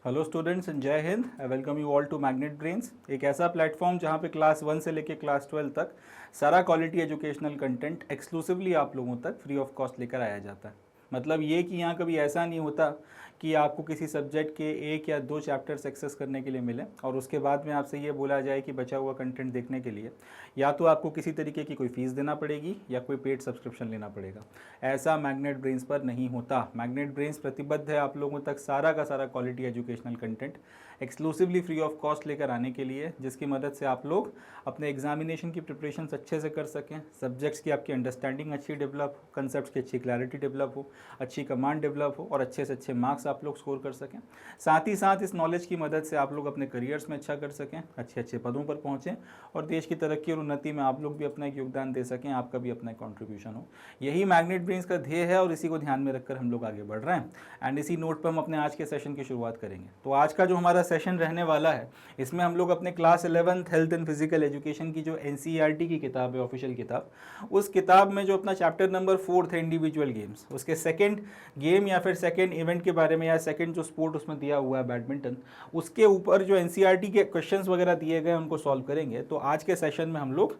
Hello students, जय हिंद। I welcome you all to Magnet Brains, एक ऐसा प्लेटफॉर्म जहां पे क्लास 1 से लेके क्लास 12 तक सारा क्वालिटी एजुकेशनल कंटेंट एक्सक्लूसिवली आप लोगों तक फ्री ऑफ कॉस्ट लेकर आया जाता है। मतलब ये कि यहाँ कभी ऐसा नहीं होता कि आपको किसी सब्जेक्ट के एक या दो चैप्टर्स एक्सेस करने के लिए मिले और उसके बाद में आपसे ये बोला जाए कि बचा हुआ कंटेंट देखने के लिए या तो आपको किसी तरीके की कोई फ़ीस देना पड़ेगी या कोई पेड सब्सक्रिप्शन लेना पड़ेगा। ऐसा मैग्नेट ब्रेन्स पर नहीं होता। मैग्नेट ब्रेन्स प्रतिबद्ध है आप लोगों तक सारा का सारा quality educational content exclusively free of cost लेकर आने के लिए, जिसकी मदद से आप लोग अपने एग्जामिनेशन की प्रिपरेशन अच्छे से कर सकें, सब्जेक्ट्स की आपकी अंडरस्टैंडिंग अच्छी डेवलप हो, कंसेप्ट की अच्छी क्लैरिटी डेवलप हो, अच्छी कमांड डेवलप हो और अच्छे से अच्छे मार्क्स आप लोग स्कोर कर सकें। साथ ही साथ इस नॉलेज की मदद से आप लोग अपने करियर्स में अच्छा कर सकें, अच्छे अच्छे पदों पर पहुँचें और देश की तरक्की और उन्नति में आप लोग भी अपना एक योगदान दे सकें, आपका भी अपना कॉन्ट्रीब्यूशन हो। यही मैग्नेट ब्रेन्स का ध्येय है और इसी को ध्यान में रखकर हम लोग आगे बढ़ रहे हैं। एंड इसी नोट पर हम अपने आज के सेशन की शुरुआत करेंगे। तो आज का जो हमारा सेशन रहने वाला है, इसमें हम लोग अपने class 11th health and physical education की जो एनसीईआरटी की किताब है, ऑफिशियल किताब, उस किताब में जो अपना चैप्टर नंबर 4 है इंडिविजुअल गेम्स, उसके सेकंड गेम या फिर सेकंड इवेंट के बारे में या सेकंड जो स्पोर्ट उसमें दिया हुआ है बैडमिंटन, उसके ऊपर जो एनसीईआरटी के क्वेश्चंस वगैरह दिए गए उनको सॉल्व करेंगे। तो आज के सेशन में हम लोग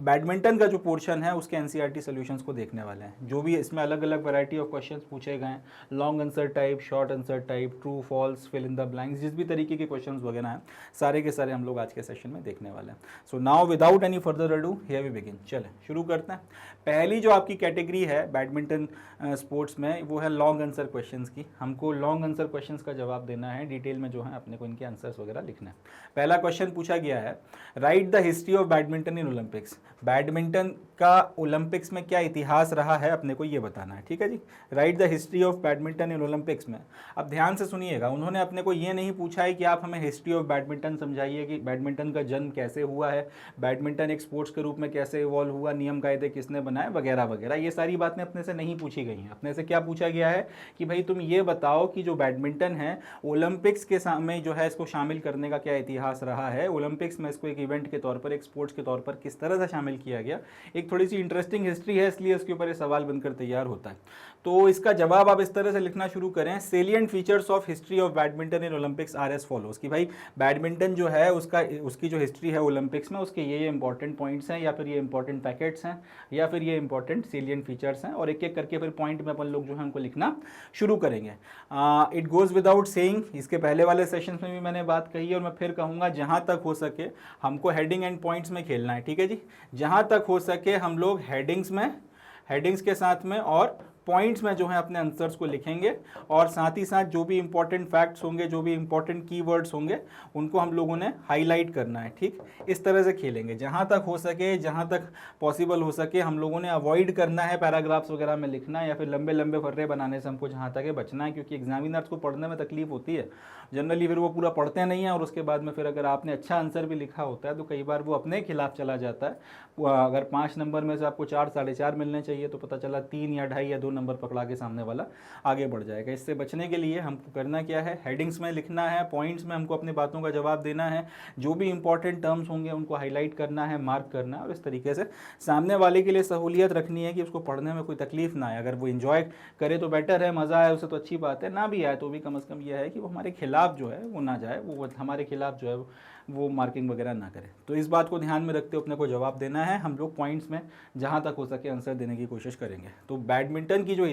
बैडमिंटन का जो पोर्शन है उसके एनसीईआरटी सॉल्यूशंस को देखने वाले हैं। जो भी इसमें अलग अलग वैरायटी ऑफ क्वेश्चंस पूछे गए हैं, long answer type, short answer type, true false, fill in the blanks, जिस भी तरीके के क्वेश्चंस वगैरह हैं सारे के सारे हम लोग आज के सेशन में देखने वाले हैं। So now without any further ado here we begin. चलें शुरू करते हैं। पहली जो आपकी कैटेगरी है बैडमिंटन स्पोर्ट्स में, वो है लॉन्ग आंसर क्वेश्चंस की। हमको लॉन्ग आंसर क्वेश्चंस का जवाब देना है, डिटेल में जो है अपने को इनके आंसर्स वगैरह लिखना है। पहला क्वेश्चन पूछा गया है, right the history of badminton in Olympics. Badminton का ओलंपिक्स में क्या इतिहास रहा है अपने को ये बताना है, ठीक है जी। Write the history of badminton in Olympics में। अब ध्यान से सुनिएगा, उन्होंने अपने को ये नहीं पूछा है कि आप हमें हिस्ट्री ऑफ बैडमिंटन समझाइए कि बैडमिंटन का जन्म कैसे हुआ है, बैडमिंटन एक स्पोर्ट्स के रूप में कैसे इवॉल्व हुआ, नियम कायदे किसने बनाए वगैरह वगैरह। ये सारी बातें अपने से नहीं पूछी गई हैं। अपने से क्या पूछा गया है कि भाई तुम ये बताओ कि जो बैडमिंटन है ओलंपिक्स के सामने जो है इसको शामिल करने का क्या इतिहास रहा है, ओलंपिक्स में इसको एक इवेंट के तौर पर, एक स्पोर्ट्स के तौर पर किस तरह से शामिल किया गया। एक थोड़ी सी इंटरेस्टिंग हिस्ट्री है, इसलिए इसके ऊपर ये सवाल बनकर तैयार होता है। तो इसका जवाब आप इस तरह से लिखना शुरू करें, salient features of history of badminton in Olympics R S follows. कि भाई बैडमिंटन जो है उसकी जो हिस्ट्री है ओलंपिक्स में, उसके ये इंपॉर्टेंट पॉइंट्स हैं या फिर ये इंपॉर्टेंट पैकेट्स हैं या फिर ये इंपॉर्टेंट सेलिएंट फीचर्स हैं, और एक एक करके फिर पॉइंट में अपन लोग जो है उनको लिखना शुरू करेंगे। इट गोज विदाउट सेइंग, इसके पहले वाले सेशंस में भी मैंने बात कही है और मैं फिर कहूँगा, जहाँ तक हो सके हमको हेडिंग एंड पॉइंट्स में खेलना है, ठीक है जी। जहाँ तक हो सके हम लोग हेडिंग्स के साथ में और पॉइंट्स में जो है अपने आंसर्स को लिखेंगे, और साथ ही साथ जो भी इंपॉर्टेंट फैक्ट्स होंगे, जो भी इंपॉर्टेंट कीवर्ड्स होंगे, उनको हम लोगों ने हाईलाइट करना है, ठीक। इस तरह से खेलेंगे। जहाँ तक हो सके, जहाँ तक पॉसिबल हो सके, हम लोगों ने अवॉइड करना है पैराग्राफ्स वगैरह में लिखना या फिर लंबे लंबे फर्रे बनाने से हमको जहाँ तक है बचना है, क्योंकि एग्जामिनर्स को पढ़ने में तकलीफ होती है जनरली। फिर वो पूरा पढ़ते नहीं हैं और उसके बाद में फिर अगर आपने अच्छा आंसर भी लिखा होता है तो कई बार वो अपने खिलाफ चला जाता है। अगर 5 नंबर में से आपको 4 4.5 मिलने चाहिए तो पता चला 3 या 2.5 या 2 नंबर पकड़ा के सामने वाला आगे बढ़ जाएगा। इससे बचने के लिए हमको करना क्या है, हेडिंग्स में लिखना है, पॉइंट्स में हमको अपनी बातों का जवाब देना है, जो भी इंपॉर्टेंट टर्म्स होंगे उनको हाईलाइट करना है, मार्क करना है, और इस तरीके से सामने वाले के लिए सहूलियत रखनी है कि उसको पढ़ने में कोई तकलीफ ना आए। अगर वो इन्जॉय करे तो बेटर है, मज़ा आए उसे तो अच्छी बात है, ना भी आए तो भी कम से कम यह है कि वो हमारे खिलाफ जो है वो ना जाए, वो हमारे खिलाफ जो है वो मार्किंग वगैरह ना करे। तो इस बात को ध्यान में रखते हुए अपने को जवाब देना है। हम लोग पॉइंट्स में जहाँ तक हो सके आंसर देने की कोशिश करेंगे। तो बैडमिंटन की जो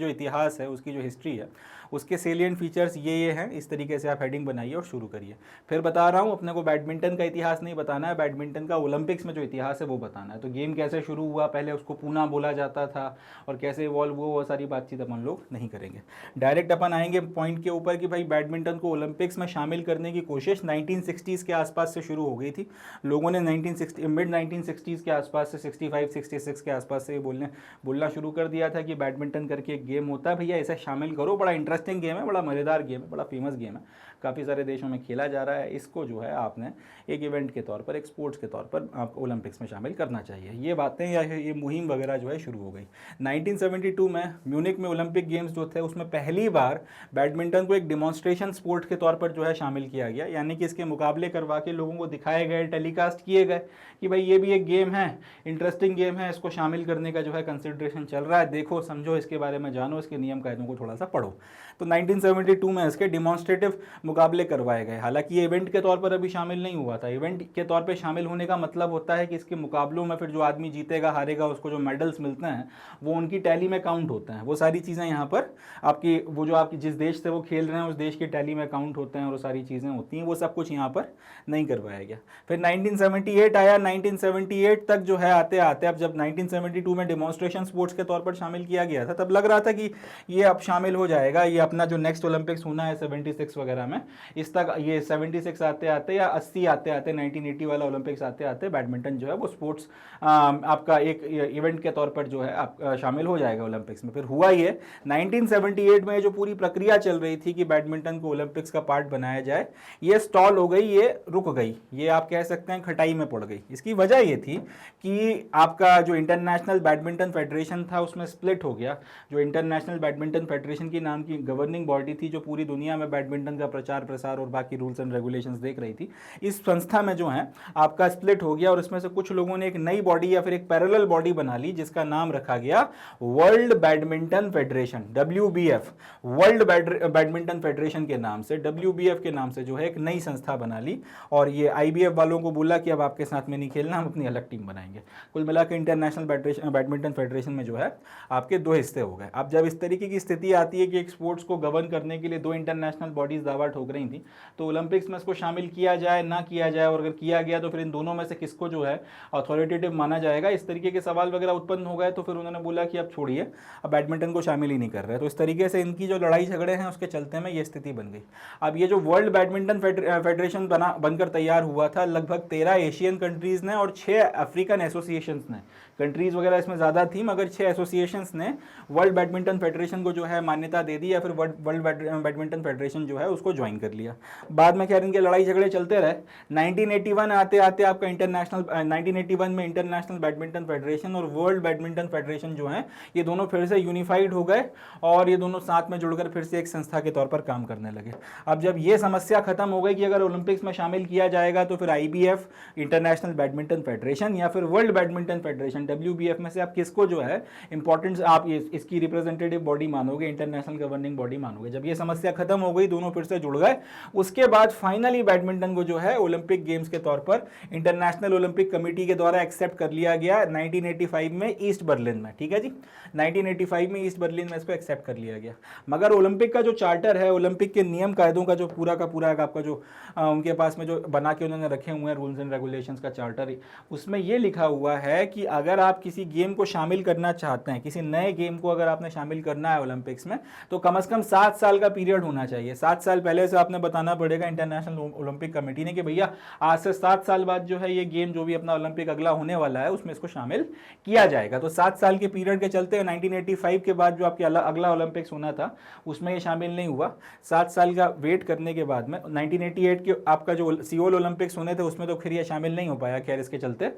इतिहास है, उसकी जो हिस्ट्री है, उसके सेलिएंट फीचर्स ये हैं। इस तरीके से आप हेडिंग बनाइए और शुरू करिए। फिर बता रहा हूँ, अपने को बैडमिंटन का इतिहास नहीं बताना है, बैडमिंटन का ओलंपिक्स में जो इतिहास है वो बताना है। तो गेम कैसे शुरू हुआ, पहले उसको पूना बोला जाता था और कैसे इवॉल्व हुआ, वो सारी बातचीत अपन लोग नहीं करेंगे। डायरेक्ट अपन आएंगे पॉइंट के ऊपर कि भाई बैडमिंटन को ओलंपिक्स में शामिल करने की कोशिश 1960s के आसपास से शुरू हो गई थी। लोगों ने मिड 1960s के आसपास से 65-66 के आसपास से बोलना शुरू कर दिया था कि बैडमिंटन करके एक गेम होता है भैया, इसे शामिल करो, बड़ा इंटरेस्टिंग गेम है, बड़ा मज़ेदार गेम है, बड़ा फेमस गेम है, काफ़ी सारे देशों में खेला जा रहा है। इसको जो है आपने एक इवेंट के तौर पर, एक स्पोर्ट्स के तौर पर आप ओलंपिक्स में शामिल करना चाहिए। ये बातें या ये मुहिम वगैरह जो है शुरू हो गई। 1972 में म्यूनिक में ओलंपिक गेम्स जो थे उसमें पहली बार बैडमिंटन को एक डिमॉन्स्ट्रेशन स्पोर्ट के तौर पर जो है शामिल किया गया, यानी कि इसके मुकाबले करवा के लोगों को दिखाए गए, टेलीकास्ट किए गए कि भाई ये भी एक गेम है, इंटरेस्टिंग गेम है, इसको शामिल करने का जो है कंसिडरेशन चल रहा है। देखो समझो, इसके बारे में जानो, इसके नियम कायदों को थोड़ा सा पढ़ो। तो 1972 में इसके डिमॉन्स्ट्रेटिव मुकाबले करवाए गए। हालांकि ये इवेंट के तौर पर अभी शामिल नहीं हुआ था। इवेंट के तौर पे शामिल होने का मतलब होता है कि इसके मुकाबलों में फिर जो आदमी जीतेगा हारेगा उसको जो मेडल्स मिलते हैं वो उनकी टैली में काउंट होते हैं। वो सारी चीज़ें यहाँ पर आपकी वो जो आपकी जिस देश से वो खेल रहे हैं उस देश की टैली में काउंट होते हैं और वो सारी चीज़ें होती हैं, वो सब कुछ यहाँ पर नहीं करवाया गया। फिर 1978 आया। 1978 तक जो है आते आते, अब जब 1972 में डिमॉन्स्ट्रेशन स्पोर्ट्स के तौर पर शामिल किया गया था तब लग रहा था कि ये अब शामिल हो जाएगा, ये अपना जो नेक्स्ट ओलंपिक्स होना है 76 वगैरह में, इस तक ये 76 आते आते या 80 आते आते 1980 वाला ओलंपिक्स आते आते बैडमिंटन जो है वो स्पोर्ट्स आपका एक इवेंट के तौर पर जो है आप शामिल हो जाएगा ओलंपिक्स में। फिर हुआ ये 1978 में जो पूरी प्रक्रिया चल रही थी कि बैडमिंटन को ओलंपिक्स का पार्ट बनाया जाए, ये स्टॉल हो गई, ये रुक गई, ये आप कह सकते हैं खटाई में पड़ गई। इसकी वजह ये थी कि आपका जो इंटरनेशनल बैडमिंटन फेडरेशन था उसमें स्प्लिट हो गया। जो इंटरनेशनल बैडमिंटन फेडरेशन की नाम की गवर्निंग बॉडी थी जो पूरी दुनिया में बैडमिंटन का प्रचार प्रसार और बाकी रूल्स एंड रेगुलेशंस देख रही थी, इस संस्था में जो है आपका स्प्लिट हो गया और इसमें से कुछ लोगों ने एक नई बॉडी या फिर एक पैरेलल बॉडी बना ली जिसका नाम रखा गया world badminton federation, WBF। World badminton federation के नाम से, WBF के नाम से जो है एक नई संस्था बना ली और ये IBF वालों को बोला कि अब आपके साथ में नहीं खेलना, हम अपनी अलग टीम बनाएंगे। कुल मिलाकर इंटरनेशनल बैडमिंटन फेडरेशन में जो है आपके दो हिस्से हो गए। अब जब इस तरीके की स्थिति आती है कि एक स्पोर्ट्स को गवर्न करने के लिए दो इंटरनेशनल बॉडीज दावा ठोक रही थी, तो ओलंपिक्स में इसको शामिल किया जाए ना किया जाए, और अगर किया गया तो फिर इन दोनों में से किसको जो है अथॉरिटेटिव माना जाएगा, इस तरीके के सवाल वगैरह उत्पन्न हो गए। तो फिर उन्होंने बोला कि अब छोड़िए, अब बैडमिंटन को शामिल ही नहीं कर रहे। तो इस तरीके से इनकी जो लड़ाई झगड़े हैं उसके चलते में ये स्थिति बन गई। अब ये जो वर्ल्ड बैडमिंटन फेडरेशन बनकर तैयार हुआ था, लगभग 13 एशियन कंट्रीज ने और 6 अफ्रीकन एसोसिएशंस ने, कंट्रीज वगैरह इसमें ज़्यादा थी मगर 6 एसोसिएशंस ने वर्ल्ड बैडमिंटन फेडरेशन को जो है मान्यता दे दी या फिर वर्ल्ड बैडमिंटन फेडरेशन जो है उसको ज्वाइन कर लिया। बाद में खैर इनके लड़ाई झगड़े चलते रहे। 1981 आते आते आपका 1981 में इंटरनेशनल बैडमिंटन फेडरेशन और वर्ल्ड बैडमिंटन फेडरेशन जो है ये दोनों फिर से यूनिफाइड हो गए और ये दोनों साथ में जुड़कर फिर से एक संस्था के तौर पर काम करने लगे। अब जब ये समस्या खत्म हो गई कि अगर ओलंपिक्स में शामिल किया जाएगा तो फिर IBF इंटरनेशनल बैडमिंटन फेडरेशन या फिर वर्ल्ड बैडमिंटन फेडरेशन WBF में से आप किसको जो है इंपॉर्टेंस आप इसकी रिप्रेजेंटेटिव बॉडी मानोगे, इंटरनेशनल गवर्निंग बॉडी मानोगे। जब ये समस्या खत्म हो गई, दोनों फिर से जुड़ गए, उसके बाद फाइनली बैडमिंटन को जो है ओलंपिक गेम्स के तौर पर इंटरनेशनल ओलंपिक कमेटी के द्वारा एक्सेप्ट कर लिया गया 1985 में ईस्ट बर्लिन में। ठीक है जी, 1985 में ईस्ट बर्लिन में इसको एक्सेप्ट कर लिया गया। मगर ओलंपिक का जो चार्टर है, ओलंपिक के नियम कायदों का जो पूरा का पूरा आपका जो उनके पास में जो बना के उन्होंने रखे हुए हैं रूल्स एंड रेगुलेशंस का चार्टर, उसमें ये लिखा हुआ है कि अगर आप किसी गेम को शामिल करना चाहते हैं, किसी नए गेम को अगर आपने शामिल करना है ओलंपिक्स में, तो कम से कम 7 साल का पीरियड होना चाहिए। 7 साल पहले से आपने बताना पड़ेगा इंटरनेशनल ओलंपिक कमेटी ने कि भैया आज से 7 साल बाद जो है ये गेम जो भी अपना ओलंपिक अगला होने वाला है उसमें इसको शामिल किया जाएगा। तो 7 साल के पीरियड के चलते 1985 के बाद जो आपके अगला ओलंपिक्स होना था उसमें ये शामिल नहीं हुआ। 7 साल का वेट करने के बाद में 1988 के आपका जो सियोल ओलंपिक्स होने थे उसमें तो फिर ये शामिल नहीं हो पाया खैर इसके चलते,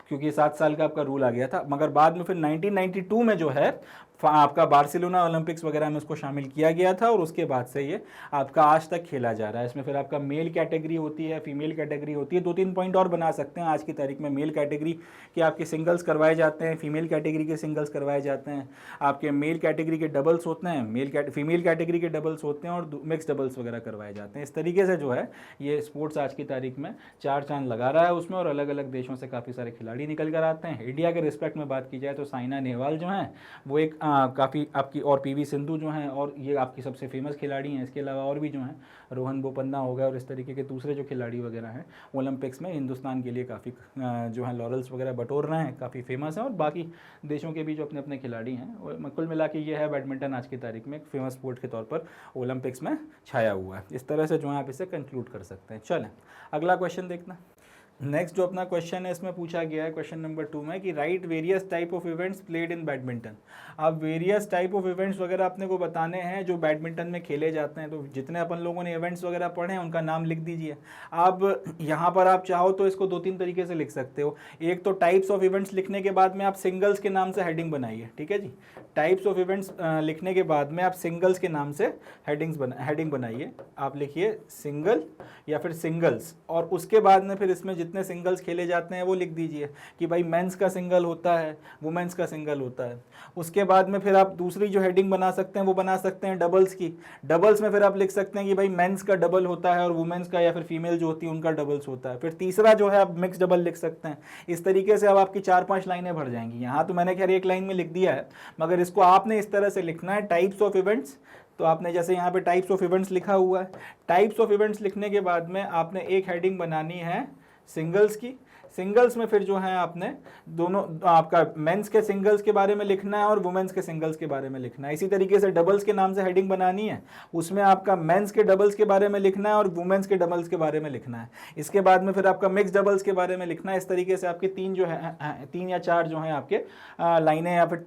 क्योंकि 7 साल का आपका रूल आ गया था। मगर बाद में फिर 1992 में जो है आपका बार्सिलोना ओलंपिक्स वगैरह में उसको शामिल किया गया था और उसके बाद से ये आपका आज तक खेला जा रहा है। इसमें फिर आपका मेल कैटेगरी होती है, फीमेल कैटेगरी होती है। 2-3 पॉइंट और बना सकते हैं आज की तारीख में। मेल कैटेगरी के आपके सिंगल्स करवाए जाते हैं, फीमेल कैटेगरी के सिंगल्स करवाए जाते हैं, आपके मेल कैटेगरी के डबल्स होते हैं, फीमेल कैटेगरी के डबल्स होते हैं और मिक्स डबल्स वगैरह करवाए जाते हैं। इस तरीके से जो है ये स्पोर्ट्स आज की तारीख में 4 चांद लगा रहा है उसमें और अलग अलग देशों से काफ़ी सारे खिलाड़ी निकल कर आते हैं। इंडिया के रिस्पेक्ट में बात की जाए तो साइना नेहवाल जो हैं वो एक काफ़ी आपकी, और PV सिंधु जो हैं और ये आपकी सबसे फेमस खिलाड़ी हैं। इसके अलावा और भी जो हैं रोहन बोपन्ना हो गया और इस तरीके के दूसरे जो खिलाड़ी वगैरह हैं ओलंपिक्स में हिंदुस्तान के लिए काफ़ी जो हैं लॉरल्स वगैरह बटोर रहे हैं, काफ़ी फेमस हैं। और बाकी देशों के भी जो अपने अपने खिलाड़ी हैं, कुल मिला के ये है बैडमिंटन आज की तारीख में एक फेमस स्पोर्ट के तौर पर ओलंपिक्स में छाया हुआ है। इस तरह से जो है आप इसे कंक्लूड कर सकते हैं। चलें अगला क्वेश्चन देखना। नेक्स्ट जो अपना क्वेश्चन है इसमें पूछा गया है क्वेश्चन नंबर 2 में कि right various type of events played in badminton. अब वेरियस टाइप ऑफ इवेंट्स वगैरह अपने को बताने हैं जो बैडमिंटन में खेले जाते हैं। तो जितने अपन लोगों ने इवेंट्स वगैरह पढ़े हैं उनका नाम लिख दीजिए। अब यहाँ पर आप चाहो तो इसको 2-3 तरीके से लिख सकते हो। एक तो टाइप्स ऑफ इवेंट्स लिखने के बाद में आप सिंगल्स के नाम से हेडिंग बनाइए। ठीक है जी, टाइप्स ऑफ इवेंट्स लिखने के बाद में आप सिंगल्स के नाम से हेडिंग बनाइए। आप लिखिए सिंगल या फिर सिंगल्स, और उसके बाद में फिर इसमें जितने सिंगल्स खेले जाते हैं वो लिख दीजिए कि भाई मेंस का सिंगल होता है, वुमेन्स का सिंगल होता है। उसके बाद में फिर आप दूसरी जो हेडिंग बना सकते हैं वो बना सकते हैं डबल्स की। डबल्स में फिर आप लिख सकते हैं कि भाई मेंस का डबल होता है और वुमेन्स का या फिर फीमेल जो होती है उनका डबल्स होता है। फिर तीसरा जो है आप मिक्स डबल लिख सकते हैं। इस तरीके से अब आपकी 4-5 लाइनें भर जाएंगी। यहाँ तो मैंने खैर एक लाइन में लिख दिया है, मगर इसको आपने इस तरह से लिखना है, टाइप्स ऑफ इवेंट्स। तो आपने जैसे यहाँ पे टाइप्स ऑफ इवेंट्स लिखा हुआ है, टाइप्स ऑफ इवेंट्स लिखने के बाद में आपने एक हेडिंग बनानी है सिंगल्स की। सिंगल्स में फिर जो है आपने दोनों आपका मेंस के सिंगल्स के बारे में लिखना है और वुमेन्स के सिंगल्स के बारे में लिखना है। इसी तरीके से डबल्स के नाम से हेडिंग बनानी है, उसमें आपका मेंस के डबल्स के बारे में लिखना है और वुमेन्स के डबल्स के बारे में लिखना है। इसके बाद में फिर आपका मिक्स डबल्स के बारे में लिखना है। इस तरीके से आपके 3 या 4 जो है आपके लाइनें या फिर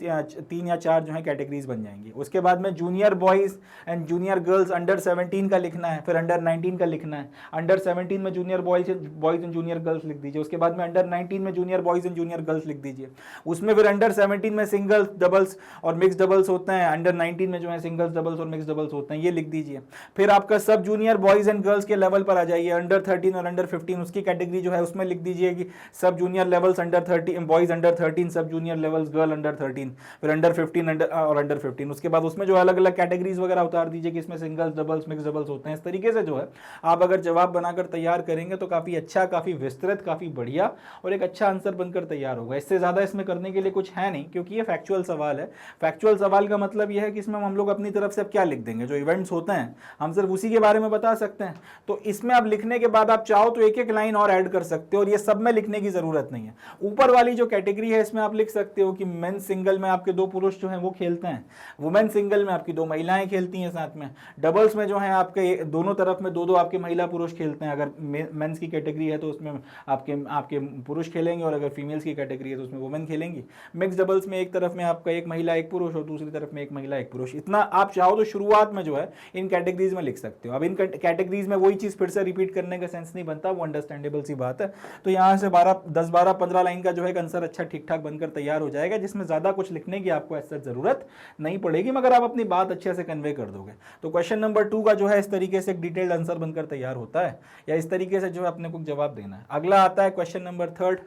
3 या 4 जो है कैटेगरीज बन जाएंगी। उसके बाद में junior boys and junior girls under 17 का लिखना है, फिर अंडर 19 का लिखना है। अंडर 17 में junior boys and junior girls लिख दीजिए। उसके बाद में अंडर 19 में junior boys and junior girls लिख दीजिए। उसमें फिर अंडर 17 में सिंगल्स, डबल्स और मिक्स डबल्स होते हैं। अंडर 19 में जो है सिंगल्स, डबल्स और मिक्स डबल्स होते हैं, ये लिख दीजिए। फिर आपका सब जूनियर बॉयज़ एंड गर्ल्स के लेवल पर आ जाइए। अंडर 13 और अंडर 15 उसकी कैटेगरी जो है उसमें लिख दीजिए कि सब junior levels under 13 boys, under 13 सब जूनियर लेवल्स गर्ल अंडर 13, फिर अंडर 15 और अंडर 15। उसके बाद उसमें जो अलग अलग कैटेगरीज वगैरह उतार दीजिए कि इसमें सिंगल्स, डबल्स, मिक्स डबल्स होते हैं। इस तरीके से जो है आप अगर जवाब बनाकर तैयार करेंगे तो काफ़ी अच्छा, काफ़ी विस्तृत, काफ़ी बढ़िया और एक अच्छा आंसर बनकर तैयार होगा। इससे ज़्यादा इसमें करने के लिए कुछ है नहीं, क्योंकि ये फैक्चुअल सवाल है। फैक्चुअल सवाल का मतलब यह है कि इसमें हम लोग अपनी तरफ से अब क्या लिख देंगे, जो इवेंट्स होते हैं हम सिर्फ उसी के बारे में बता सकते हैं। तो इसमें आप लिखने के बाद आप चाहो तो एक एक लाइन और ऐड कर सकते हो और ये सब में लिखने की ज़रूरत नहीं है। ऊपर वाली जो कैटेगरी है इसमें आप लिख सकते हो कि मेंस सिंगल में आपके 2 पुरुष जो हैं वो खेलते हैं, वुमेन सिंगल में आपकी 2 महिलाएं खेलती हैं साथ में, डबल्स में जो है आपके दोनों तरफ में 2-2 आपके महिला पुरुष खेलते हैं। अगर मेंस की कैटेगरी है तो उसमें आपके पुरुष खेलेंगे और अगर फीमेल्स की कैटेगरी है तो उसमें वुमेन खेलेंगी। मिक्स डबल्स में एक तरफ में आपका एक महिला एक पुरुष और दूसरी तरफ में एक महिला एक पुरुष। इतना आप चाहो तो शुरुआत में जो है इन कैटेगरीज में लिख सकते हो। अब इन कैटेगरीज में वही चीज़ फिर से रिपीट करने का सेंस नहीं बनता, वो अंडरस्टैंडेबल सी बात है। तो यहाँ से 10, 12, 15 लाइन का जो है आंसर अच्छा ठीक ठाक बनकर तैयार हो जाएगा, जिसमें ज़्यादा कुछ लिखने की आपको ऐसा ज़रूरत नहीं पड़ेगी, मगर आप अपनी बात अच्छे से कन्वे कर दोगे। तो क्वेश्चन नंबर 2 का जो है इस तरीके से एक डिटेल्ड आंसर बनकर तैयार होता है, या इस तरीके से जो है अपने को जवाब देना है। अगला आता है question number 3,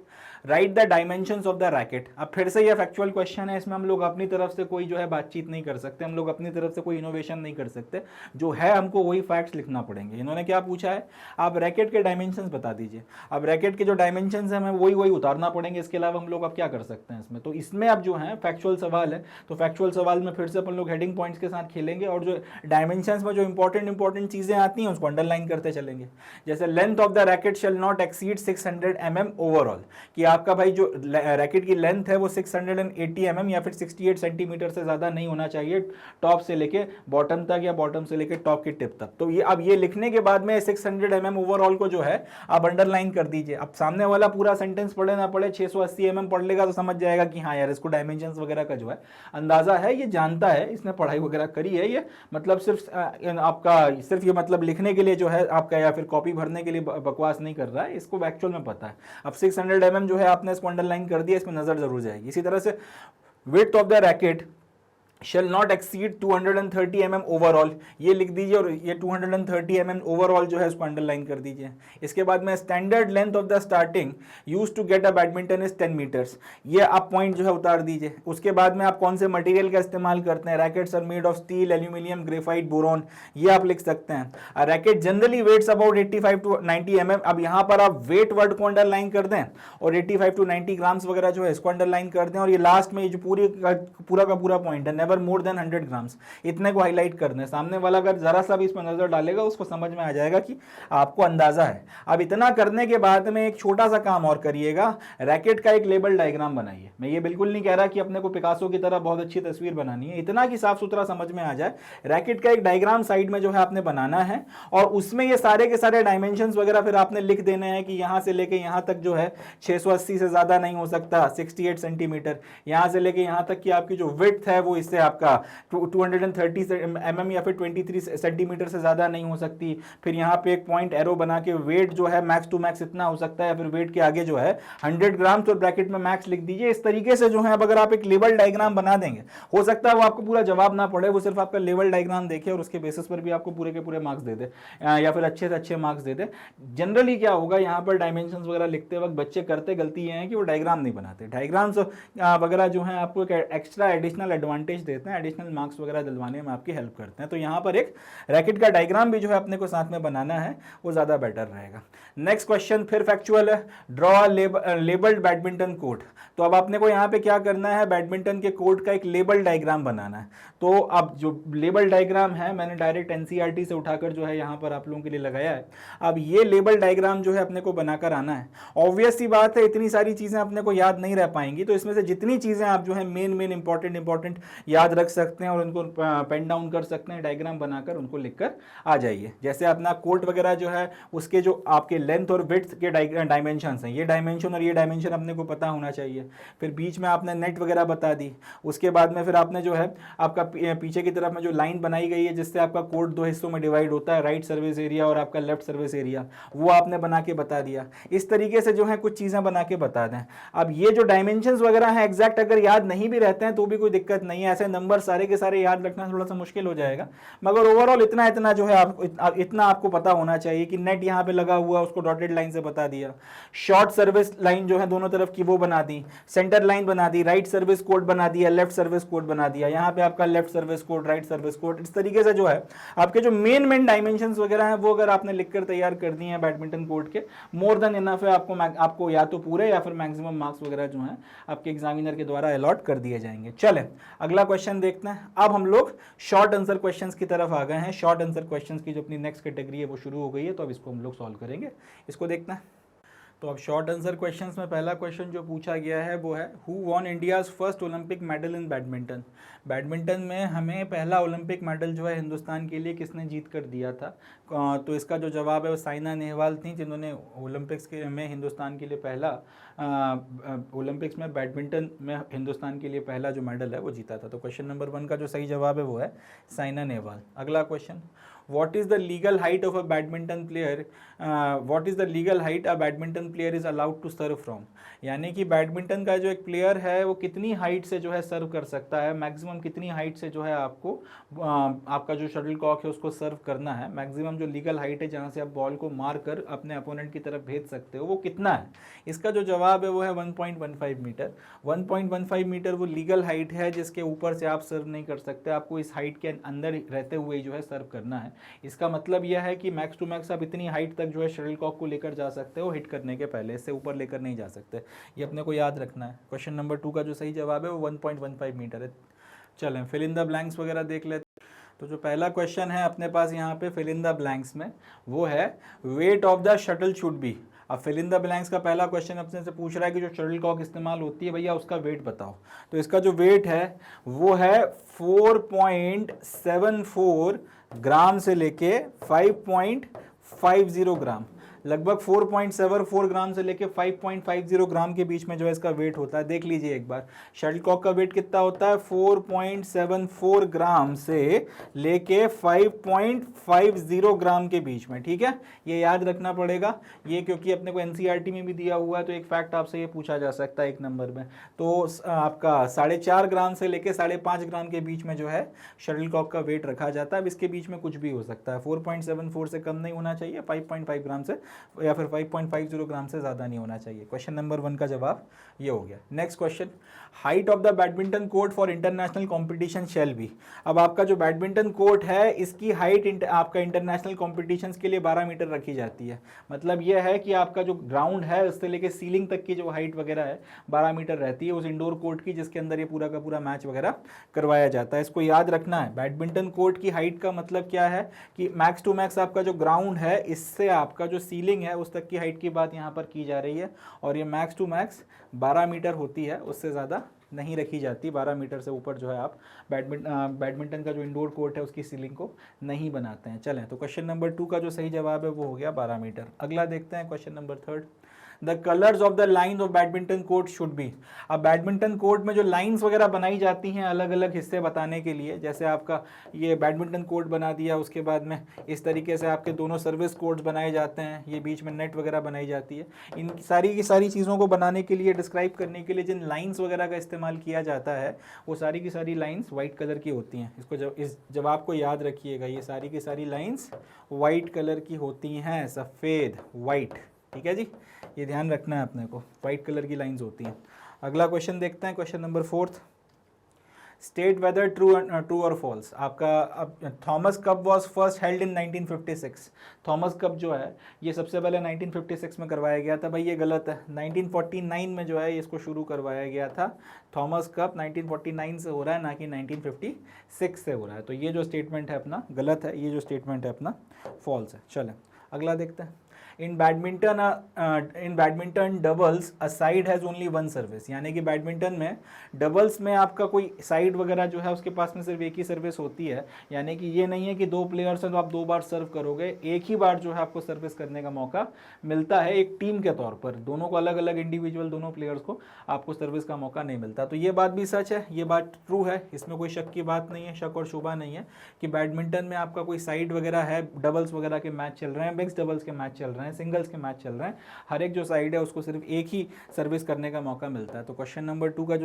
right the dimensions of the racket. अब फिर से ये फैक्चुअल क्वेश्चन है, इसमें हम लोग अपनी तरफ से कोई जो है बातचीत नहीं कर सकते, हम लोग अपनी तरफ से कोई इनोवेशन नहीं कर सकते, जो है हमको वही फैक्ट्स लिखना पड़ेंगे। इन्होंने क्या पूछा है, आप रैकेट के डायमेंशंस बता दीजिए। अब रैकेट के जो डायमेंशंस हैं हमें वही उतारना पड़ेंगे, इसके अलावा हम लोग अब क्या कर सकते हैं इसमें। तो इसमें अब जो है फैक्चुअल सवाल है, तो फैक्चुअल सवाल में फिर से अपन लोग हेडिंग पॉइंट्स के साथ खेलेंगे और जो डायमेंशंस में जो इंपॉर्टेंट चीज़ें आती हैं उसको अंडरलाइन करते चलेंगे। जैसे length of the racket shall not exceed 600 mm overall, कि आपका भाई जो रैकेट की लेंथ है वो 680 mm या फिर 68 सेंटीमीटर से ज़्यादा नहीं होना चाहिए, टॉप से लेके बॉटम तक या बॉटम से लेके टॉप की टिप तक। तो ये अब ये लिखने के बाद में 600 mm ओवरऑल को जो है आप अंडरलाइन कर दीजिए। अब सामने वाला पूरा सेंटेंस पढ़े ना पढ़े 680 mm पढ़ लेगा तो समझ जाएगा कि हाँ यार इसको डायमेंशंस वगैरह का जो है अंदाजा है, ये जानता है, इसने पढ़ाई वगैरह करी है। ये मतलब सिर्फ ये मतलब लिखने के लिए जो है आपका या फिर कॉपी भरने के लिए बकवास नहीं कर रहा है, इसको एक्चुअल में पता है। अब 600 mm जो है आपने इसको अंडरलाइन कर दिया, इसमें नजर जरूर जाएगी। इसी तरह से width of the racket shall not exceed 230 mm overall, ये लिख दीजिए और ये 230 mm ओवरऑल जो है इसको अंडरलाइन कर दीजिए। इसके बाद में standard length of the starting use to get a badminton is 10 metres, ये आप पॉइंट जो है उतार दीजिए। उसके बाद में आप कौन से मटेरियल का इस्तेमाल करते हैं, rackets are made of steel, aluminium, graphite, boron, ये आप लिख सकते हैं। Racket generally weighs about 85 to 90 mm, अब यहाँ पर आप वेट वर्ड को अंडरलाइन कर दें और 85 to 90 ग्राम्स वगैरह जो है इसको अंडरलाइन कर दें। और ये लास्ट में ये जो पूरा का पूरा पॉइंट है, मोर देन 100 ग्राम्स, इतने को हाईलाइट कर दें। सामने वाला अगर जरा सा भी इसमें नजर डालेगा उसको समझ में आ जाएगा कि आपको अंदाजा है। अब इतना करने के बाद में एक छोटा सा काम और करिएगा, रैकेट का एक लेबल डायग्राम बनाइए। मैं ये बिल्कुल नहीं कह रहा कि अपने को पिकासो की तरह बहुत अच्छी तस्वीर बनानी है, इतना कि साफ सुथरा समझ में आ जाए। रैकेट का एक डायग्राम साइड में जो है आपने बनाना है और उसमें ये सारे के सारे डायमेंशंस वगैरह फिर आपने लिख देने हैं कि यहां से लेके यहां तक जो है 680 से ज्यादा नहीं हो सकता, 68 सेंटीमीटर, यहां से लेके यहां तक कि आपकी जो विड्थ है वो इससे आपका 230 mm या फिर 23 सेंटीमीटर से ज़्यादा नहीं हो सकती। फिर यहाँ पे एक पॉइंट एरो बना के वेट जो है मैक्स टू मैक्स इतना हो सकता है, या फिर वेट के आगे जो है 100 ग्राम तो ब्रैकेट में मैक्स लिख दीजिए। इस तरीके से जो है अब अगर आप एक लेवल डायग्राम बना देंगे, हो सकता है वो आपको पूरा जवाब ना पड़े, वो सिर्फ आपका लेवल डायग्राम देखे और उसके बेसिस पर भी आपको पूरे के पूरे मार्क्स दे दे, या फिर अच्छे से अच्छे मार्क्स दे दे। जनरली क्या होगा, यहाँ पर डायमेंशंस वगैरह लिखते वक्त बच्चे करते गलती ये है कि वो डायग्राम नहीं बनाते। डायग्राम्स वगैरह जो है आपको एक एक्स्ट्रा एडिशनल एडवांटेज देते हैं, एडिशनल मार्क्स वगैरह दिलवाने में आपकी हेल्प करते हैं। तो यहाँ पर एक रैकेट का डायग्राम भी जो है अपने को साथ में बनाना है, वो ज़्यादा बेटर रहेगा। नेक्स्ट क्वेश्चन फिर फैक्चुअल है, ड्रॉ लेबल्ड बैडमिंटन कोर्ट। तो अब आपने को यहाँ पे क्या करना है, बैडमिंटन के कोर्ट का एक लेबल डायग्राम बनाना है। तो अब जो लेबल डायग्राम है मैंने डायरेक्ट एनसीईआरटी से उठाकर जो है यहाँ पर आप लोगों के लिए लगाया है। अब ये लेबल डायग्राम जो है अपने को बनाकर आना है। ऑब्वियस सी बात है, इतनी सारी चीज़ें अपने को याद नहीं रह पाएंगी, तो इसमें से जितनी चीज़ें आप जो है मेन इंपॉर्टेंट याद रख सकते हैं और उनको पेन डाउन कर सकते हैं, डायग्राम बनाकर उनको लिखकर आ जाइए। जैसे अपना कोर्ट वगैरह जो है उसके जो आपके लेंथ और विड्थ के डायमेंशन हैं, ये डायमेंशन और ये डायमेंशन अपने को पता होना चाहिए। फिर बीच में आपने नेट वगैरह बता दी। उसके बाद में फिर आपने जो है आपका पीछे की तरफ में जो लाइन बनाई गई है जिससे आपका कोर्ट दो हिस्सों में डिवाइड होता है, राइट सर्विस एरिया और आपका लेफ्ट सर्विस एरिया, वो आपने बना के बता दिया। इस तरीके से जो है कुछ चीज़ें बना के बता दें। अब ये जो डायमेंशंस वगैरह हैं एग्जैक्ट अगर याद नहीं भी रहते हैं तो भी कोई दिक्कत नहीं है, ऐसे नंबर सारे के सारे याद रखना थोड़ा सा मुश्किल हो जाएगा, मगर ओवरऑल इतना जो है इतना आपको पता होना चाहिए कि नेट यहाँ पे लगा हुआ उसको डॉटेड लाइन से बता दिया, शॉर्ट सर्विस लाइन जो है दोनों तरफ की वो बना दी, सेंटर लाइन बना दी, राइट सर्विस कोड बना दिया, लेफ्ट सर्विस कोड बना दिया, यहाँ पे आपका left service code, right service code. इस तरीके से जो है आपके जो मेन डायमेंशंस वगैरह हैं वो अगर आपने लिखकर तैयार कर दिए हैं बैडमिंटन कोर्ट के, मोर देन इनफ है। आपको या तो पूरे या फिर मैक्सिमम मार्क्स वगैरह जो हैं आपके एग्जामिनर के द्वारा अलॉट कर दिए जाएंगे। चलें अगला क्वेश्चन देखते हैं। अब हम लोग शॉर्ट आंसर क्वेश्चंस की तरफ आ गए हैं। शॉर्ट आंसर क्वेश्चंस की जो अपनी नेक्स्ट कैटेगरी है वो शुरू हो गई है, तो अब इसको हम लोग सॉल्व करेंगे। इसको देखना है। तो अब शॉर्ट आंसर क्वेश्चंस में पहला क्वेश्चन जो पूछा गया है वो है, who won India's first Olympic medal in badminton. Badminton में हमें पहला ओलंपिक मेडल जो है हिंदुस्तान के लिए किसने जीत कर दिया था। तो इसका जो जवाब है वो साइना नेहवाल थी, जिन्होंने ओलंपिक्स के में हिंदुस्तान के लिए पहला ओलंपिक्स में बैडमिंटन में हिंदुस्तान के लिए पहला जो मेडल है वो जीता था। तो क्वेश्चन नंबर 1 का जो सही जवाब है वो है साइना नेहवाल। अगला question, what is the legal height of a badminton player, what is the legal height a badminton player is allowed to serve from। यानी कि बैडमिंटन का जो एक प्लेयर है वो कितनी हाइट से जो है सर्व कर सकता है, मैक्सिमम कितनी हाइट से जो है आपको आपका जो शटल कॉक है उसको सर्व करना है, मैक्सिमम जो लीगल हाइट है जहाँ से आप बॉल को मार कर अपने अपोनेंट की तरफ भेज सकते हो वो कितना है। इसका जो जवाब है वो है 1.15 मीटर। 1.15 मीटर वो लीगल हाइट है जिसके ऊपर से आप सर्व नहीं कर सकते, आपको इस हाइट के अंदर रहते हुए जो है सर्व करना है। इसका मतलब यह है कि मैक्स टू मैक्स आप इतनी हाइट तक जो है शटल कॉक को लेकर जा सकते हो हिट करने के पहले, इससे ऊपर लेकर नहीं जा सकते। ये अपने को याद रखना है। क्वेश्चन नंबर 2 का जो सही जवाब है वो 1.15 मीटर है। चलें फिल इन द ब्लैंक्स वगैरह देख लेते। तो जो पहला क्वेश्चन है अपने पास यहाँ पे फिल इन द ब्लैंक्स में वो है, weight of the shuttle should be. अब फिल इन द ब्लैंक्स का पहला क्वेश्चन अपने से पूछ रहा है कि जो शटल कॉक इस्तेमाल होती है भैया उसका वेट बताओ। तो इसका जो वेट है वो है 4.74 ग्राम से लेके 5.50 ग्राम, लगभग 4.74 ग्राम से लेके 5.50 ग्राम के बीच में जो है इसका वेट होता है। देख लीजिए एक बार, शटलकॉक का वेट कितना होता है, 4.74 ग्राम से लेके 5.50 ग्राम के बीच में। ठीक है, ये याद रखना पड़ेगा, ये क्योंकि अपने को एनसीईआरटी में भी दिया हुआ है, तो एक फैक्ट आपसे ये पूछा जा सकता है एक नंबर में। तो आपका 4.5 ग्राम से लेके 5.5 ग्राम के बीच में जो है शटलकॉक का वेट रखा जाता है। अब इसके बीच में कुछ भी हो सकता है, 4.74 से कम नहीं होना चाहिए, 5.5 ग्राम से या फिर 5.50 ग्राम से ज़्यादा नहीं होना चाहिए। क्वेश्चन नंबर 1 का जवाब ये हो गया। Next question, height of the badminton court for international competition shall be. अब आपका जो बैडमिंटन कोर्ट है इसकी हाइट आपका इंटरनेशनल कॉम्पिटिशन्स के लिए 12 मीटर रखी जाती है। मतलब यह है कि आपका जो ग्राउंड है उससे लेके सीलिंग तक की जो हाइट वगैरह है 12 मीटर रहती है उस इंडोर कोर्ट की, जिसके अंदर ये पूरा का पूरा मैच वगैरह करवाया जाता है। इसको याद रखना है। बैडमिंटन कोर्ट की हाइट का मतलब क्या है कि मैक्स टू मैक्स आपका जो ग्राउंड है इससे आपका जो सीलिंग है उस तक की हाइट की बात यहाँ पर की जा रही है, और ये मैक्स टू मैक्स 12 मीटर होती है, उससे ज़्यादा नहीं रखी जाती। 12 मीटर से ऊपर जो है आप बैडमिंटन का जो इंडोर कोर्ट है उसकी सीलिंग को नहीं बनाते हैं। चलें, तो क्वेश्चन नंबर 2 का जो सही जवाब है वो हो गया 12 मीटर। अगला देखते हैं question number 3। The colours of the lines of badminton court should be. अब बैडमिंटन कोर्ट में जो लाइंस वगैरह बनाई जाती हैं अलग अलग हिस्से बताने के लिए, जैसे आपका ये बैडमिंटन कोर्ट बना दिया, उसके बाद में इस तरीके से आपके दोनों सर्विस कोर्ट्स बनाए जाते हैं, ये बीच में नेट वगैरह बनाई जाती है। इन सारी की सारी चीज़ों को बनाने के लिए, डिस्क्राइब करने के लिए जिन लाइंस वगैरह का इस्तेमाल किया जाता है वो सारी की सारी लाइंस वाइट कलर की होती हैं। इसको जब इस जवाब को याद रखिएगा, ये सारी की सारी लाइंस वाइट कलर की होती हैं, सफ़ेद वाइट, ठीक है जी, ये ध्यान रखना है अपने को, वाइट कलर की लाइंस होती हैं। अगला क्वेश्चन देखते हैं, question number 4। State whether true और फॉल्स। आपका अब Thomas cup was first held in 1956। Thomas cup जो है ये सबसे पहले 1956 में करवाया गया था, भाई ये गलत है। 1949 में जो है इसको शुरू करवाया गया था। थॉमस कप 1949 से हो रहा है, ना कि 1956 से हो रहा है। तो ये जो स्टेटमेंट है अपना गलत है, ये जो स्टेटमेंट है अपना फॉल्स है। चलें अगला देखते हैं। इन badminton doubles a side has only one service, यानी कि बैडमिंटन में डबल्स में आपका कोई साइड वगैरह जो है उसके पास में सिर्फ एक ही सर्विस होती है, यानी कि ये नहीं है कि दो प्लेयर्स हैं तो आप दो बार सर्व करोगे, एक ही बार जो है आपको सर्विस करने का मौका मिलता है एक टीम के तौर पर। दोनों को अलग अलग इंडिविजुअल दोनों प्लेयर्स को आपको सर्विस का मौका नहीं मिलता। तो ये बात भी सच है, ये बात ट्रू है, इसमें कोई शक की बात नहीं है, शक और शुबा नहीं है कि बैडमिंटन में आपका कोई साइड वगैरह है, डबल्स वगैरह के मैच चल रहे हैं, मिक्स डबल्स के मैच चल रहे हैं, सिंगल्स के मैच चल रहे हैं, हर एक जो साइड है उसको सिर्फ एक ही सर्विस करने का मौका मिलता है। तो क्वेश्चन नंबर 2 का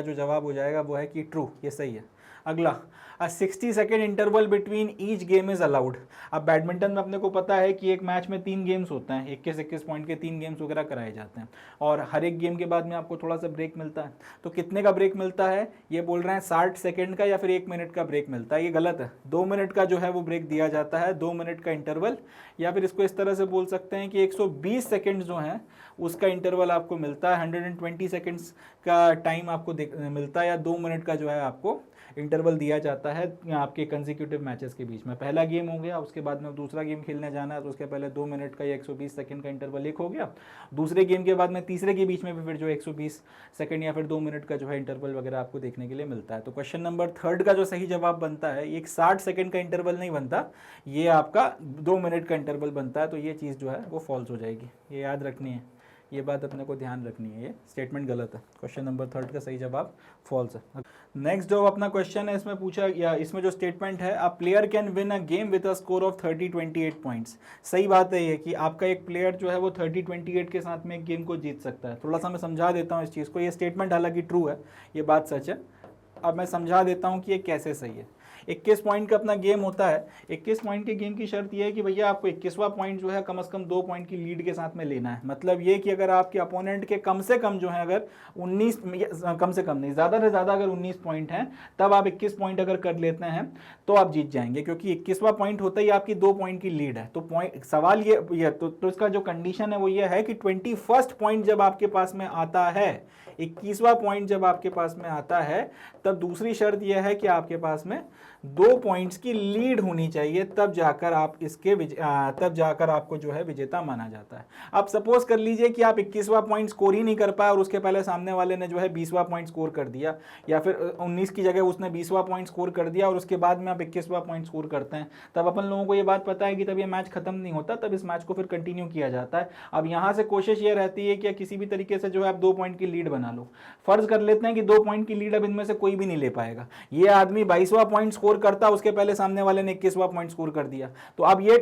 जो जवाब हो जाएगा वो है कि ट्रू, ये सही है। अगला, 60 second interval between each game is allowed. अब बैडमिंटन में अपने को पता है कि एक मैच में 3 गेम्स होते हैं, 21-21 पॉइंट के 3 गेम्स वगैरह कराए जाते हैं, और हर एक गेम के बाद में आपको थोड़ा सा ब्रेक मिलता है। तो कितने का ब्रेक मिलता है, ये बोल रहे हैं 60 सेकेंड का या फिर 1 मिनट का ब्रेक मिलता है, ये गलत है। 2 मिनट का जो है वो ब्रेक दिया जाता है, 2 मिनट का इंटरवल, या फिर इसको इस तरह से बोल सकते हैं कि 120 सेकेंड जो है उसका इंटरवल आपको मिलता है, 120 सेकेंड्स का टाइम आपको मिलता है, या 2 मिनट का जो है आपको इंटरवल दिया जाता है आपके कंसेक्यूटिव मैचेस के बीच में। पहला गेम हो गया, उसके बाद में दूसरा गेम खेलने जाना है तो उसके पहले 2 मिनट का या 120 सेकंड का इंटरवल एक हो गया, दूसरे गेम के बाद में तीसरे के बीच में भी फिर जो 120 सेकंड या फिर 2 मिनट का जो है इंटरवल वगैरह आपको देखने के लिए मिलता है। तो क्वेश्चन नंबर 3 का जो सही जवाब बनता है, एक 60 सेकंड का इंटरवल नहीं बनता, ये आपका 2 मिनट का इंटरवल बनता है। तो ये चीज़ जो है वो फॉल्स हो जाएगी, ये याद रखनी है, ये बात अपने को ध्यान रखनी है, ये स्टेटमेंट गलत है। क्वेश्चन नंबर 3 का सही जवाब फॉल्स है। नेक्स्ट जो अपना क्वेश्चन है इसमें पूछा, या इसमें जो स्टेटमेंट है, a player can win a game with a score of 30-28 points. सही बात है ये कि आपका एक प्लेयर जो है वो 30-28 के साथ में एक गेम को जीत सकता है। थोड़ा सा मैं समझा देता हूँ इस चीज़ को, ये स्टेटमेंट हालांकि ट्रू है, ये बात सच है। अब मैं समझा देता हूँ कि ये कैसे सही है। 21 पॉइंट का अपना गेम होता है, 21 पॉइंट के गेम की शर्त यह है कि भैया आपको 21वां पॉइंट जो है कम से कम 2 पॉइंट की लीड के साथ में लेना है। मतलब ये कि अगर आपके अपोनेंट के कम से कम जो है अगर 19, कम से कम नहीं, ज़्यादा से ज़्यादा अगर 19 पॉइंट हैं, तब आप 21 पॉइंट अगर कर लेते हैं तो आप जीत जाएंगे, क्योंकि 21वां पॉइंट होता ही आपकी 2 पॉइंट की लीड है। तो पॉइंट सवाल ये तो इसका जो कंडीशन है वो ये है कि 21st पॉइंट जब आपके पास में आता है, 21वां पॉइंट जब आपके पास में आता है, तब दूसरी शर्त यह है कि आपके पास में 2 पॉइंट्स की लीड होनी चाहिए, तब जाकर आप तब जाकर आपको जो है विजेता माना जाता है। आप सपोज कर लीजिए कि आप 21वां पॉइंट स्कोर ही नहीं कर पाए और उसके पहले सामने वाले ने जो है 20वां पॉइंट स्कोर कर दिया, या फिर 19 की जगह उसने 20वां पॉइंट स्कोर कर दिया और उसके बाद में आप 21वां पॉइंट स्कोर करते हैं, तब अपन लोगों को ये बात पता है कि तब ये मैच खत्म नहीं होता, तब इस मैच को फिर कंटिन्यू किया जाता है। अब यहाँ से कोशिश ये रहती है कि किसी भी तरीके से जो है आप 2 पॉइंट की लीड बना लो। फर्ज कर लेते हैं कि 2 पॉइंट की लीड अब इनमें से कोई भी नहीं ले पाएगा, ये आदमी 22वां पॉइंट स्कोर करता, उसके पहले सामने वाले ने 21वां पॉइंट स्कोर कर दिया, तो अब ये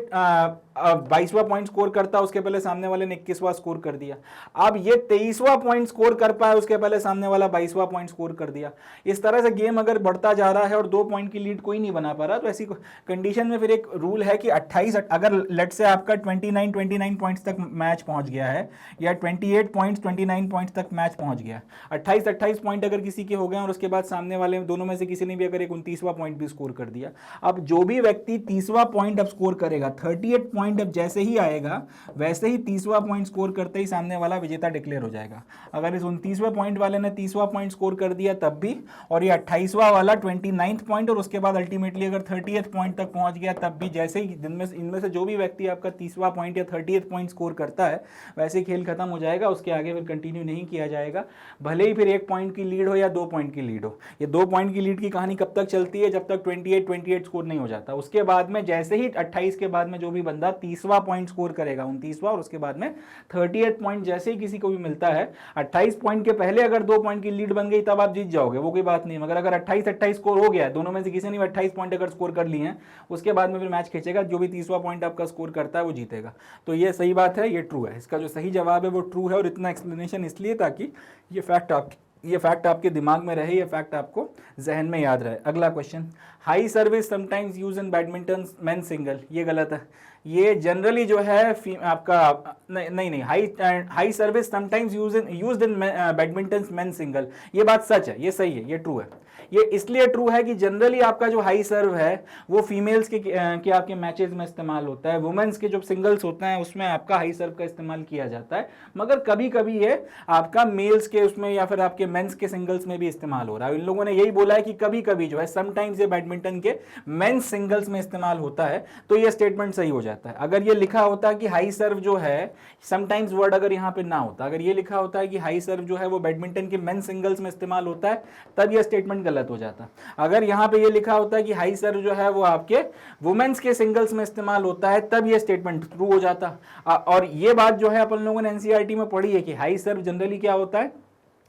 22वां पॉइंट स्कोर करता, उसके पहले सामने वाले ने 21वां स्कोर कर दिया, अब ये 23वां पॉइंट स्कोर कर पाया, उसके पहले सामने वाला 22वां पॉइंट स्कोर कर दिया। इस तरह से गेम अगर बढ़ता जा रहा है और 2 पॉइंट की लीड कोई नहीं बना पा रहा, तो ऐसी कंडीशन में फिर एक रूल है कि 28, अगर लेट से आपका 29 पॉइंट्स तक मैच पहुंच गया है, या 28 पॉइंट्स 29 पॉइंट्स तक मैच पहुंच गया, 28 पॉइंट अगर किसी के हो गए और उसके बाद सामने वाले दोनों में से किसी ने भी अगर एक 29वां पॉइंट भी स्कोर कर दिया, अब जो भी व्यक्ति 30वां पॉइंट अब स्कोर करेगा, 38 पॉइंट अब जैसे ही आएगा, वैसे ही 30वां पॉइंट स्कोर करते ही सामने वाला विजेता डिक्लेयर हो जाएगा। अगर इस 29वें पॉइंट वाले ने 30वां पॉइंट स्कोर कर दिया तब भी, और ये 28वां वाला 29th पॉइंट और उसके बाद अल्टीमेटली अगर 30th पॉइंट तक पहुंच गया तब भी, जैसे ही इनमें से जो भी व्यक्ति आपका 30वां पॉइंट या 30th पॉइंट स्कोर करता है, वैसे ही खेल खत्म हो जाएगा, उसके आगे फिर कंटिन्यू नहीं किया जाएगा, भले ही फिर 1 पॉइंट की लीड हो या 2 पॉइंट की लीड हो। ये 2 पॉइंट की लीड की कहानी कब तक चलती है, जब तक 28 स्कोर नहीं हो जाता। उसके बाद में जैसे ही 28 के बाद में जो भी बंदा बंदा 30वां पॉइंट स्कोर करेगा, 29वां, और उसके बाद में 38 पॉइंट जैसे ही किसी को भी मिलता है, 28 पॉइंट के पहले अगर 2 पॉइंट की लीड बन गई तब आप जीत जाओगे, वो कोई बात नहीं। मगर अगर 28-28 स्कोर हो गया है, दोनों में से किसी ने भी 28 पॉइंट अगर स्कोर कर लिए हैं, उसके बाद में फिर मैच खींचेगा, जो भी 30वां पॉइंट आपका स्कोर करता है वो जीतेगा। तो ये सही बात है, ये ट्रू है। इसका जो सही जवाब है वो ट्रू है, और इतना एक्सप्लेनेशन इसलिए ताकि ये फैक्ट आपके दिमाग में रहे, ये फैक्ट आपको जहन में याद रहे। अगला question, high service sometimes use in badminton men single, ये गलत है। ये जनरली जो है आपका नहीं, high service sometimes used in badminton men single, ये बात सच है, ये सही है, ये ट्रू है। ये इसलिए ट्रू है कि जनरली आपका जो हाई सर्व है वो फीमेल्स के आपके मैचेस में इस्तेमाल होता है, वुमेन्स के जो सिंगल्स होते हैं उसमें आपका हाई सर्व का इस्तेमाल किया जाता है, मगर कभी कभी ये आपका मेल्स के उसमें या फिर आपके मेंस के सिंगल्स में भी इस्तेमाल हो रहा है। इन लोगों ने यही बोला है कि कभी कभी जो है समटाइम्स ये बैडमिंटन के मेंस सिंगल्स में इस्तेमाल होता है, तो ये स्टेटमेंट सही हो जाता है। अगर ये लिखा होता कि हाई सर्व जो है, समटाइम्स वर्ड अगर यहाँ पे ना होता, अगर ये लिखा होता है कि हाई सर्व जो है वो बैडमिंटन के मेंस सिंगल्स में इस्तेमाल होता है, तब ये स्टेटमेंट गलत हो जाता। अगर यहाँ पे ये लिखा होता है कि हाई सर्व जो है वो आपके वुमेन्स के सिंगल्स में इस्तेमाल होता है, तब ये स्टेटमेंट ट्रू हो जाता। और ये बात जो है अपन लोगों ने एनसीईआरटी में पढ़ी है कि हाई सर्व जनरली क्या होता है,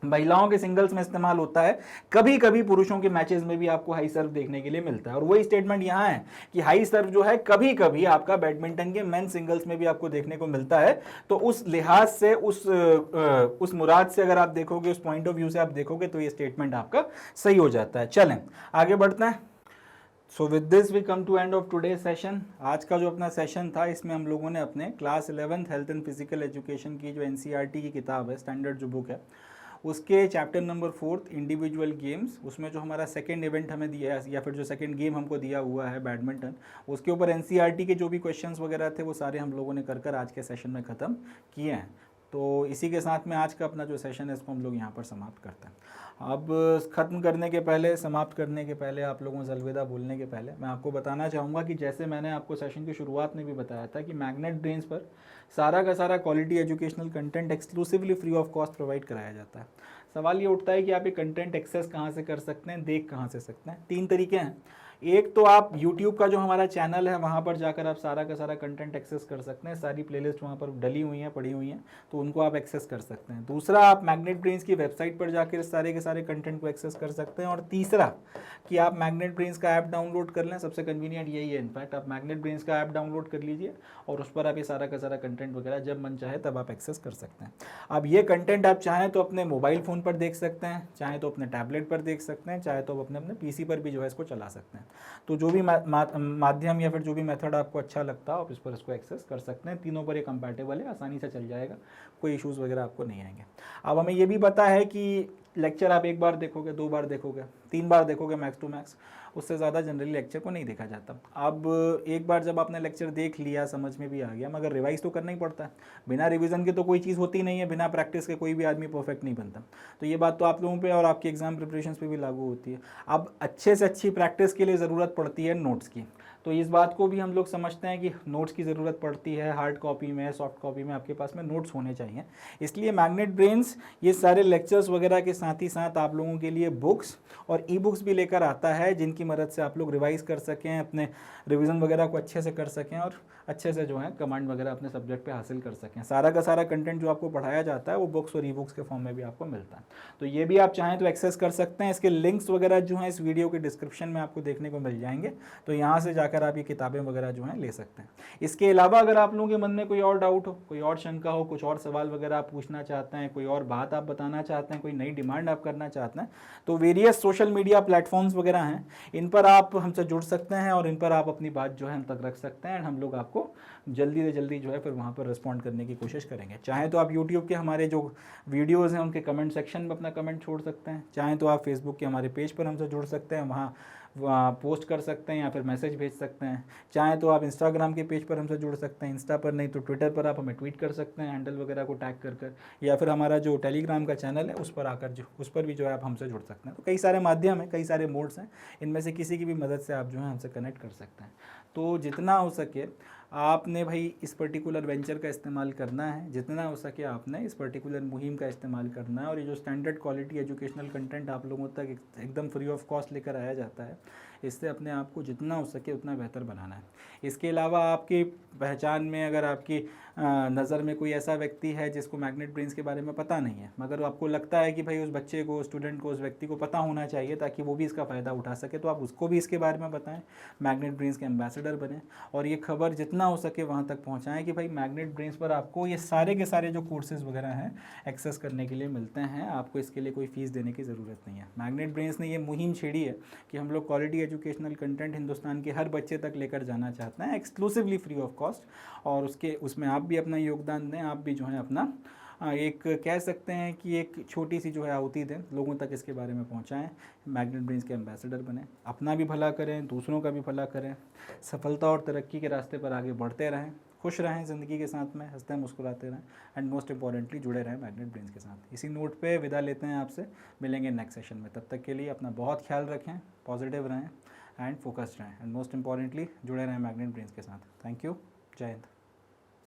महिलाओं के सिंगल्स में इस्तेमाल होता है, कभी कभी पुरुषों के मैचेस में भी आपको हाई सर्व देखने के लिए मिलता है। और वही स्टेटमेंट यहाँ है कि हाई सर्व जो है कभी कभी आपका बैडमिंटन के मेन सिंगल्स में भी आपको देखने को मिलता है। तो उस लिहाज से, उस मुराद से अगर आप देखोगे, उस पॉइंट ऑफ व्यू से आप देखोगे, तो ये स्टेटमेंट आपका सही हो जाता है। चलें आगे बढ़ते हैं। So with this we come to end of today session. आज का जो अपना सेशन था, इसमें हम लोगों ने अपने class 11th health and physical education की जो एनसीईआरटी की किताब है, स्टैंडर्ड जो बुक है, उसके चैप्टर नंबर 4 इंडिविजुअल गेम्स, उसमें जो हमारा सेकंड इवेंट हमें दिया है या फिर जो सेकंड गेम हमको दिया हुआ है बैडमिंटन, उसके ऊपर एनसीईआरटी के जो भी क्वेश्चंस वगैरह थे वो सारे हम लोगों ने कर आज के सेशन में ख़त्म किए हैं। तो इसी के साथ में आज का अपना जो सेशन है इसको हम लोग यहाँ पर समाप्त करते हैं। अब ख़त्म करने के पहले, समाप्त करने के पहले, आप लोगों से अलविदा बोलने के पहले मैं आपको बताना चाहूँगा कि जैसे मैंने आपको सेशन की शुरुआत में भी बताया था कि मैग्नेट ब्रेन्स पर सारा का सारा quality educational content exclusively free of cost provide कराया जाता है। सवाल ये उठता है कि आप ये कंटेंट एक्सेस कहाँ से कर सकते हैं, देख कहाँ से सकते हैं। 3 तरीके हैं। एक तो आप YouTube का जो हमारा चैनल है वहाँ पर जाकर आप सारा का सारा कंटेंट एक्सेस कर सकते हैं, सारी प्लेलिस्ट वहाँ पर डली हुई हैं, पड़ी हुई हैं, तो उनको आप एक्सेस कर सकते हैं। दूसरा, आप मैग्नेट ब्रेन्स की वेबसाइट पर जाकर सारे के सारे कंटेंट को एक्सेस कर सकते हैं। और तीसरा कि आप मैग्नेट ब्रेन्स का ऐप डाउनलोड कर लें, सबसे कन्वीनियंट यही है। इनफैक्ट आप मैग्नेट ब्रेन्स का ऐप डाउनलोड कर लीजिए और उस पर आप ये सारा का सारा कंटेंट वगैरह जब मन चाहे तब आप एक्सेस कर सकते हैं। अब ये कंटेंट आप चाहें तो अपने मोबाइल फ़ोन पर देख सकते हैं, चाहे तो अपने टैबलेट पर देख सकते हैं, चाहे तो अपने PC पर भी जो है इसको चला सकते हैं। तो जो भी माध्यम या फिर जो भी मेथड आपको अच्छा लगता है आप इस पर इसको एक्सेस कर सकते हैं। तीनों पर ये कंपैटिबल है, आसानी से चल जाएगा, कोई इश्यूज़ वगैरह आपको नहीं आएंगे। अब हमें ये भी पता है कि लेक्चर आप 1 बार देखोगे, 2 बार देखोगे, 3 बार देखोगे मैक्स टू मैक्स, उससे ज़्यादा जनरली लेक्चर को नहीं देखा जाता। अब एक बार जब आपने लेक्चर देख लिया, समझ में भी आ गया, मगर रिवाइज तो करना ही पड़ता है। बिना रिवीजन के तो कोई चीज़ होती नहीं है, बिना प्रैक्टिस के कोई भी आदमी परफेक्ट नहीं बनता। तो ये बात तो आप लोगों पे और आपकी एग्जाम प्रिपरेशन पे भी लागू होती है। अब अच्छे से अच्छी प्रैक्टिस के लिए ज़रूरत पड़ती है नोट्स की। तो इस बात को भी हम लोग समझते हैं कि नोट्स की ज़रूरत पड़ती है। हार्ड कॉपी में, सॉफ्ट कॉपी में आपके पास में नोट्स होने चाहिए। इसलिए मैग्नेट ब्रेन्स ये सारे लेक्चर्स वगैरह के साथ ही साथ आप लोगों के लिए बुक्स और ई बुक्स भी लेकर आता है, जिनकी मदद से आप लोग रिवाइज़ कर सकें, अपने रिवीजन वगैरह को अच्छे से कर सकें और अच्छे से जो है कमांड वगैरह अपने सब्जेक्ट पे हासिल कर सकें। सारा का सारा कंटेंट जो आपको पढ़ाया जाता है वो बुक्स और ई बुक्स के फॉर्म में भी आपको मिलता है। तो ये भी आप चाहें तो एक्सेस कर सकते हैं। इसके लिंक्स वगैरह जो हैं इस वीडियो के डिस्क्रिप्शन में आपको देखने को मिल जाएंगे, तो यहाँ से जाकर आप ये किताबें वगैरह जो हैं ले सकते हैं। इसके अलावा अगर आप लोगों के मन में कोई और डाउट हो, कोई और शंका हो, कुछ और सवाल वगैरह आप पूछना चाहते हैं, कोई और बात आप बताना चाहते हैं, कोई नई डिमांड आप करना चाहते हैं, तो वेरियस सोशल मीडिया प्लेटफॉर्म्स वगैरह हैं, इन पर आप हमसे जुड़ सकते हैं और इन पर आप अपनी बात जो है हम तक रख सकते हैं। हम लोग आपको जल्दी से जल्दी जो है फिर वहाँ पर रिस्पॉन्ड करने की कोशिश करेंगे। चाहे तो आप यूट्यूब के हमारे जो वीडियोज़ हैं उनके कमेंट सेक्शन में अपना कमेंट छोड़ सकते हैं, चाहे तो आप फेसबुक के हमारे पेज पर हमसे जुड़ सकते हैं, वहाँ पोस्ट कर सकते हैं या फिर मैसेज भेज सकते हैं, चाहे तो आप इंस्टाग्राम के पेज पर हमसे जुड़ सकते हैं, इंस्टा पर नहीं तो ट्विटर पर आप हमें ट्वीट कर सकते हैं हैंडल वगैरह को टैग कर या फिर हमारा जो टेलीग्राम का चैनल है उस पर आकर उस पर भी जो है आप हमसे जुड़ सकते हैं। तो कई सारे माध्यम हैं, कई सारे मोड्स हैं, इनमें से किसी की भी मदद से आप जो है हमसे कनेक्ट कर सकते हैं। तो जितना हो सके आपने भाई इस पर्टिकुलर वेंचर का इस्तेमाल करना है, जितना हो सके आपने इस पर्टिकुलर मुहिम का इस्तेमाल करना है। और ये जो स्टैंडर्ड क्वालिटी एजुकेशनल कंटेंट आप लोगों तक एकदम फ्री ऑफ कॉस्ट लेकर आया जाता है, इससे अपने आप को जितना हो सके उतना बेहतर बनाना है। इसके अलावा आपकी पहचान में अगर आपकी नज़र में कोई ऐसा व्यक्ति है जिसको मैग्नेट ब्रेन्स के बारे में पता नहीं है, मगर आपको लगता है कि भाई उस बच्चे को, स्टूडेंट को, उस व्यक्ति को पता होना चाहिए ताकि वो भी इसका फ़ायदा उठा सके, तो आप उसको भी इसके बारे में बताएं, मैग्नेट ब्रेन्स के एम्बेसडर बने और ये खबर जितना हो सके वहाँ तक पहुँचाएँ कि भाई मैग्नेट ब्रेन्स पर आपको ये सारे के सारे जो कोर्सेज़ वगैरह हैं एक्सेस करने के लिए मिलते हैं। आपको इसके लिए कोई फ़ीस देने की ज़रूरत नहीं है। मैग्नेट ब्रेन्स ने ये मुहिम छेड़ी है कि हम लोग क्वालिटी एजुकेशनल कंटेंट हिंदुस्तान के हर बच्चे तक लेकर जाना चाहते हैं, एक्सक्लूसिवली फ्री ऑफ कॉस्ट। और उसमें आप भी अपना योगदान दें, आप भी जो है अपना एक कह सकते हैं कि एक छोटी सी जो है आहुति दें, लोगों तक इसके बारे में पहुंचाएं, मैग्नेट ब्रेन्स के एम्बेसडर बने, अपना भी भला करें, दूसरों का भी भला करें, सफलता और तरक्की के रास्ते पर आगे बढ़ते रहें, खुश रहें ज़िंदगी के साथ में, हंसते मुस्कुराते रहें एंड मोस्ट इंपॉर्टेंटली जुड़े रहें मैग्नेट ब्रेन्स के साथ। इसी नोट पे विदा लेते हैं आपसे, मिलेंगे नेक्स्ट सेशन में। तब तक के लिए अपना बहुत ख्याल रखें, पॉजिटिव रहें एंड फोकस्ड रहें एंड मोस्ट इंपॉर्टेंटली जुड़े रहें मैग्नेट ब्रेन्स के साथ। थैंक यू, जय हिंद।